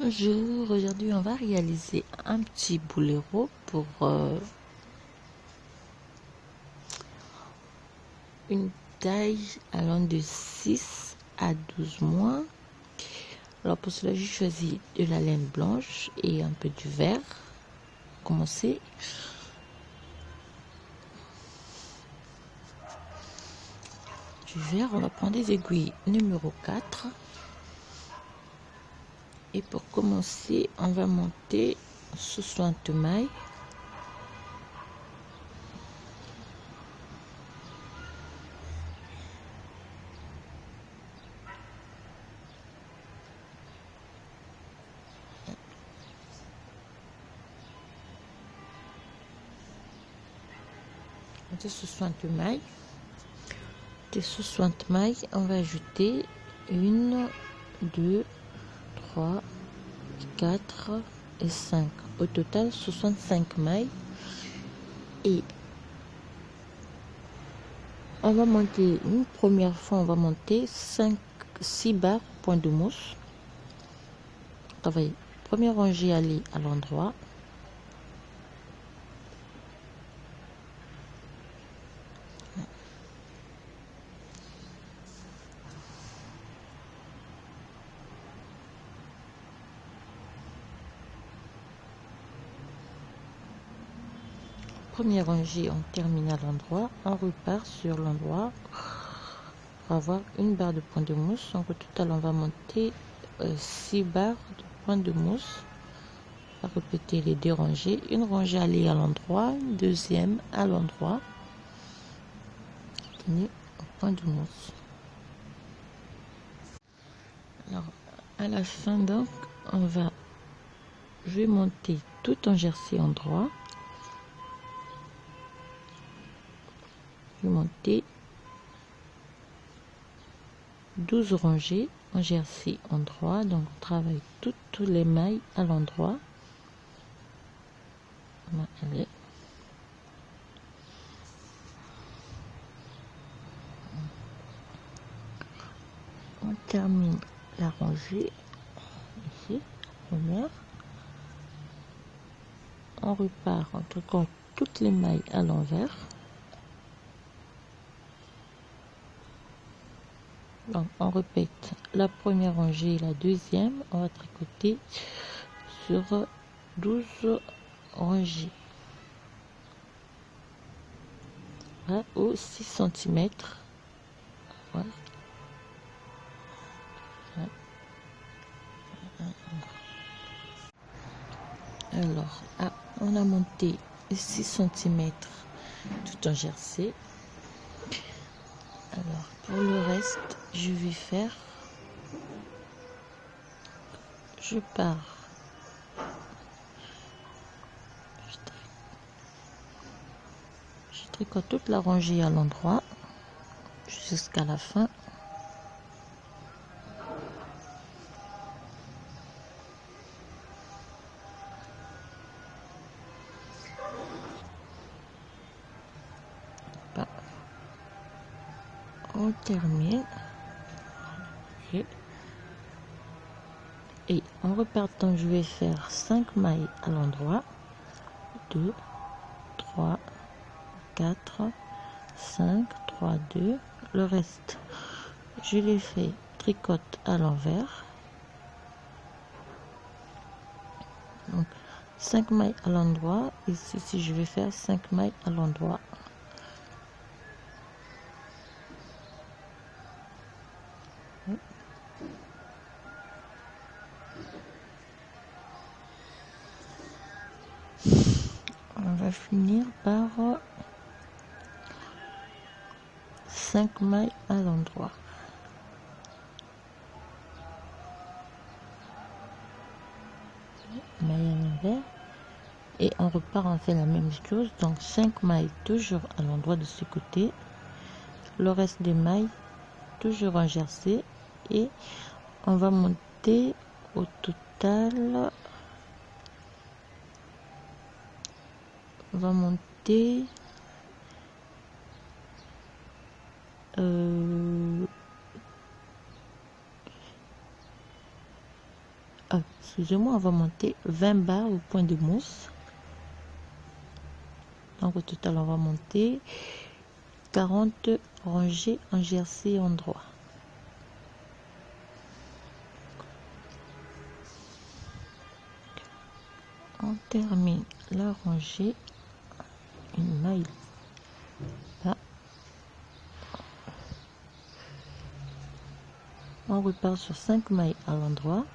Bonjour, aujourd'hui on va réaliser un petit boléro pour une taille allant de 6 à 12 mois. Alors pour cela j'ai choisi de la laine blanche et un peu du vert. Pour commencer, du vert, on va prendre des aiguilles numéro 4. Et pour commencer, on va monter 60 mailles. De 60 mailles. De 60 mailles, on va ajouter 1, 2, 3, 4 et 5. Au total, 65 mailles. Et on va monter une première fois, on va monter 6 barres point de mousse. Travailler. Première rangée, aller à l'endroit. Première rangée, on termine à l'endroit, on repart sur l'endroit pour avoir une barre de point de mousse. Donc au total, on va monter 6 barres de point de mousse. On va répéter les deux rangées. Une rangée aller à l'endroit, une deuxième à l'endroit. Tenir au point de mousse. Alors à la fin, donc, je vais monter tout en jersey en droit. Je vais monter 12 rangées en jersey en droit. Donc on travaille toutes les mailles à l'endroit. Allez. On termine la rangée ici, première. On repart en troquant toutes les mailles à l'envers. Donc on répète la première rangée et la deuxième. On va tricoter sur 12 rangées. Là, au 6 cm. Voilà. Alors, on a monté 6 cm tout en jersey. Alors, pour le reste, je vais faire, je pars, je tricote toute la rangée à l'endroit jusqu'à la fin. On termine et en repartant, je vais faire 5 mailles à l'endroit, 2, 3, 4, 5, 3, 2. Le reste, je les fais tricote à l'envers. Donc 5 mailles à l'endroit. Ici, je vais faire 5 mailles à l'endroit. On va finir par 5 mailles à l'endroit. Maille à l'envers. Et on repart, on fait la même chose. Donc 5 mailles toujours à l'endroit de ce côté. Le reste des mailles toujours en jersey. Et on va monter au total. On va monter 12 excusez-moi, on va monter 20 barres au point de mousse. Donc au total on va monter 40 rangées en jersey endroit. On termine la rangée, une maille là. On repart sur 5 mailles à l'endroit.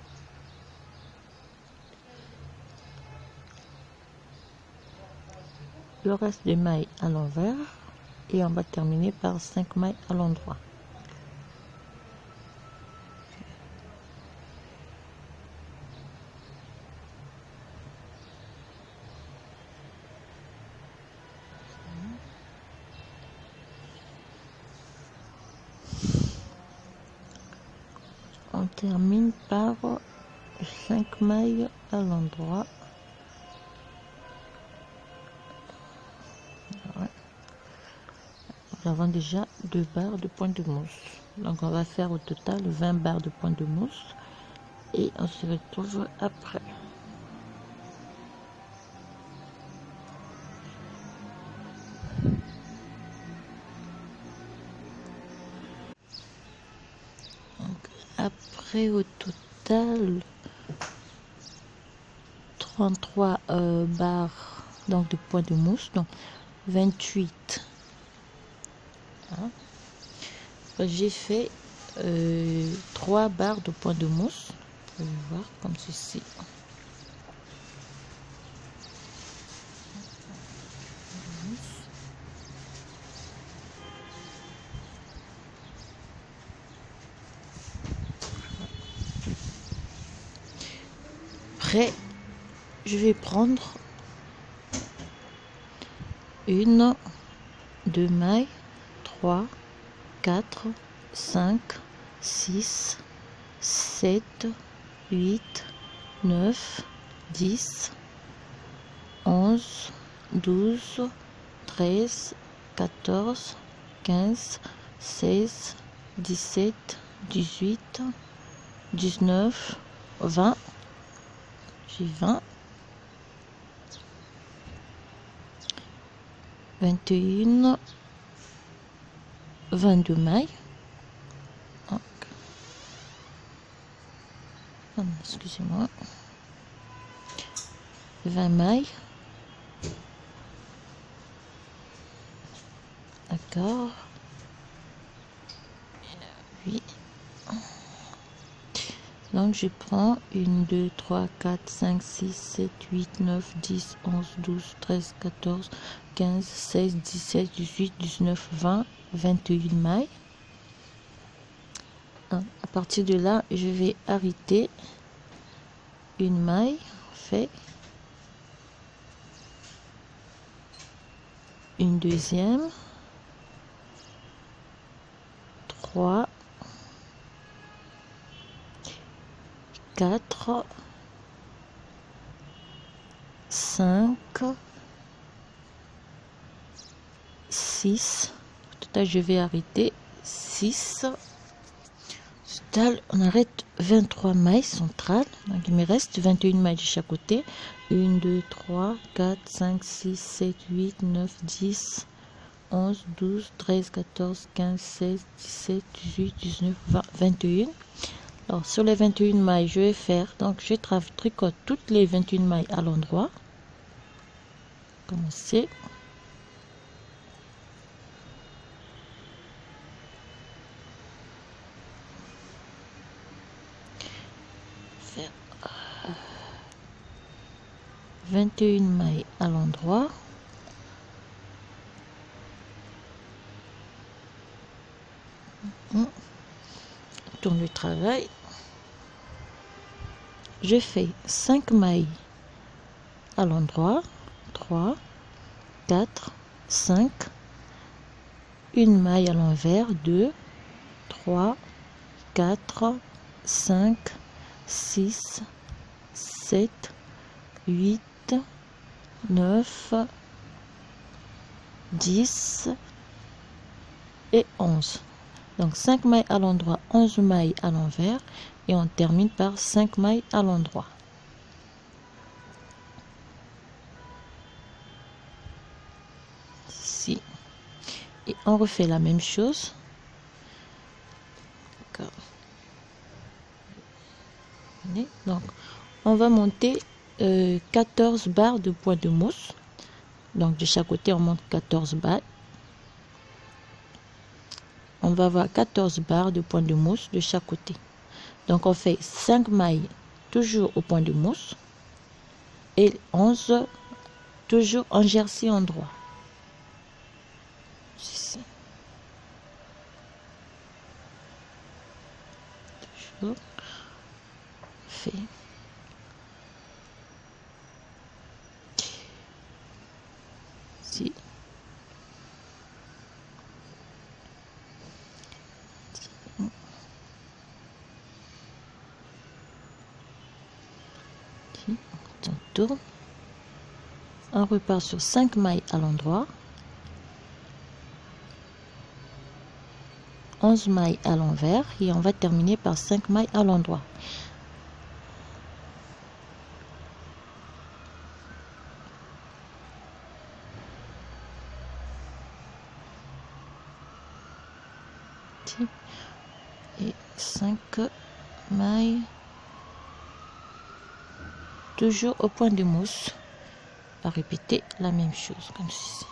Le reste des mailles à l'envers et on va terminer par 5 mailles à l'endroit. On termine par 5 mailles à l'endroit. Nous avons déjà 2 barres de point de mousse. Donc on va faire au total 20 barres de point de mousse et on se retrouve après. Donc, après au total 33 barres donc de point de mousse, donc 28. J'ai fait 3 barres de point de mousse. Vous pouvez voir comme ceci. Après, je vais prendre une, 2 mailles, 3, 4, 5, 6, 7, 8, 9, 10, 11, 12, 13, 14, 15, 16, 17, 18, 19, 20. J'ai 20, 21, 22 mailles. Excusez-moi. 20 mailles. D'accord. Oui. Donc je prends 1, 2, 3, 4, 5, 6, 7, 8, 9, 10, 11, 12, 13, 14, 15, 16, 17, 18, 19, 20, 21 mailles. À partir de là, je vais arrêter une maille, fait une deuxième, 3, 4, 5, 6. Au total, je vais arrêter 6. Au total, on arrête 23 mailles centrales. Donc, il me reste 21 mailles de chaque côté. 1, 2, 3, 4, 5, 6, 7, 8, 9, 10, 11, 12, 13, 14, 15, 16, 17, 18, 19, 20, 21. Alors, sur les 21 mailles, je vais faire, donc je tricote toutes les 21 mailles à l'endroit. Commencer. Faire 21 mailles à l'endroit. Tourne le travail. Je fais 5 mailles à l'endroit, 3, 4, 5, une maille à l'envers, 2, 3, 4, 5, 6, 7, 8, 9, 10 et 11. Donc 5 mailles à l'endroit, 11 mailles à l'envers et on termine par 5 mailles à l'endroit. Ici. Et on refait la même chose. Donc on va monter 14 barres de points de mousse. Donc de chaque côté on monte 14 barres. On va avoir 14 barres de points de mousse de chaque côté. Donc on fait 5 mailles toujours au point de mousse et 11 toujours en jersey endroit. Ici. Toujours fait. Ici. On tourne, on repart sur 5 mailles à l'endroit, 11 mailles à l'envers et on va terminer par 5 mailles à l'endroit. Et 5 mailles toujours au point de mousse. On va répéter la même chose comme ceci.